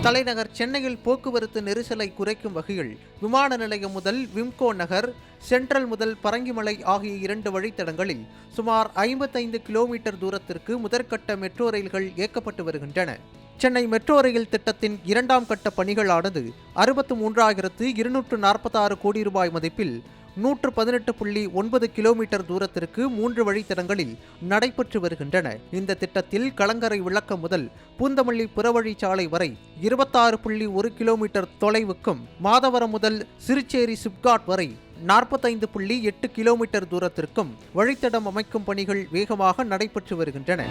தலைநகர் சென்னையில் போக்குவரத்து நெரிசலை குறைக்கும் வகையில் விமான நிலையம் முதல் விம்கோ நகர், சென்ட்ரல் முதல் பரங்கிமலை ஆகிய 2 வழித்தடங்களில் சுமார் 55 கிலோமீட்டர் தூரத்திற்கு முதற்கட்ட மெட்ரோ ரயில்கள் இயக்கப்பட்டு வருகின்றன. சென்னை மெட்ரோ ரயில் திட்டத்தின் 2ஆம் கட்ட பணிகளானது 63,246 கோடி ரூபாய் மதிப்பில் 118.9 கிலோமீட்டர் தூரத்திற்கு 3 வழித்தடங்களில் நடைபெற்று வருகின்றன. இந்த திட்டத்தில் கலங்கரை விளக்கம் முதல் பூந்தமல்லி புறவழிச்சாலை வரை 26.1 கிலோமீட்டர் தொலைவுக்கும், மாதவரம் முதல் சிறுச்சேரி சிப்காட் வரை 45.8 கிலோமீட்டர் தூரத்திற்கும் வழித்தடம் அமைக்கும் பணிகள் வேகமாக நடைபெற்று வருகின்றன.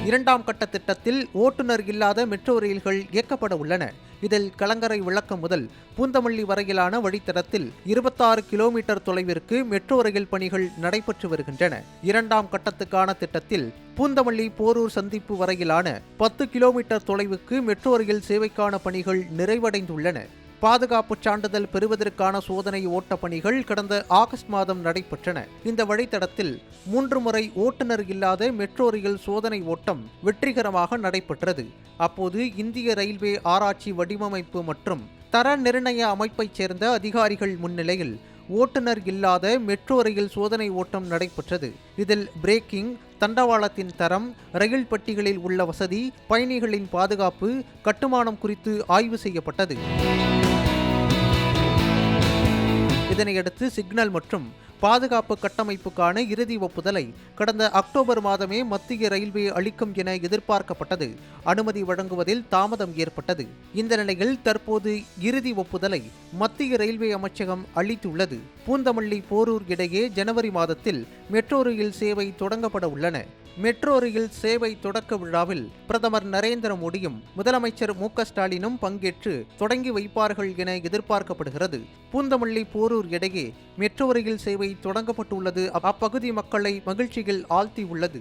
2ஆம் கட்ட திட்டத்தில் ஓட்டுநர் இல்லாத மெட்ரோ ரயில்கள் இயக்கப்பட உள்ளன. இதில் கலங்கரை விளக்கம் முதல் பூந்தமல்லி வரையிலான வழித்தடத்தில் 26 கிலோமீட்டர் தொலைவிற்கு மெட்ரோ ரயில் பணிகள் நடைபெற்று வருகின்றன. 2ஆம் கட்டத்துக்கான திட்டத்தில் பூந்தமல்லி போரூர் சந்திப்பு வரையிலான 10 கிலோமீட்டர் தொலைவுக்கு மெட்ரோ ரயில் சேவைக்கான பணிகள் நிறைவடைந்துள்ளன. பாதுகாப்பு சான்றிதழ் பெறுவதற்கான சோதனை ஓட்ட பணிகள் கடந்த ஆகஸ்ட் மாதம் நடைபெற்றன. இந்த வழித்தடத்தில் 3 முறை ஓட்டுநர் இல்லாத மெட்ரோ ரயில் சோதனை ஓட்டம் வெற்றிகரமாக நடைபெற்றது. அப்போது இந்திய ரயில்வே ஆராய்ச்சி வடிவமைப்பு மற்றும் தர நிர்ணய அமைப்பைச் சேர்ந்த அதிகாரிகள் முன்னிலையில் ஓட்டுநர் இல்லாத மெட்ரோ ரயில் சோதனை ஓட்டம் நடைபெற்றது. இதில் பிரேக்கிங், தண்டவாளத்தின் தரம், ரயில் பெட்டிகளில் உள்ள வசதி, பயணிகளின் பாதுகாப்பு, கட்டுமானம் குறித்து ஆய்வு செய்யப்பட்டது. இதனையடுத்து சிக்னல் மற்றும் பாதுகாப்பு கட்டமைப்புக்கான இறுதி ஒப்புதலை கடந்த அக்டோபர் மாதமே மத்திய ரயில்வே அளிக்கும் என எதிர்பார்க்கப்பட்டது. அனுமதி வழங்குவதில் தாமதம் ஏற்பட்டது. இந்த நிலையில் தற்போது இறுதி ஒப்புதலை மத்திய ரயில்வே அமைச்சகம் அளித்துள்ளது. பூந்தமல்லி போரூர் இடையே ஜனவரி மாதத்தில் மெட்ரோ ரயில் சேவை தொடங்கப்பட உள்ளன. மெட்ரோ ரயில் சேவை தொடக்க விழாவில் பிரதமர் நரேந்திர மோடியும் முதலமைச்சர் மு.க. ஸ்டாலினும் பங்கேற்று தொடங்கி வைப்பார்கள் என எதிர்பார்க்கப்படுகிறது. பூந்தமல்லி போரூர் இடையே மெட்ரோ ரயில் சேவை தொடங்கப்பட்டுள்ளது அப்பகுதி மக்களை மகிழ்ச்சியில் ஆழ்த்தியுள்ளது.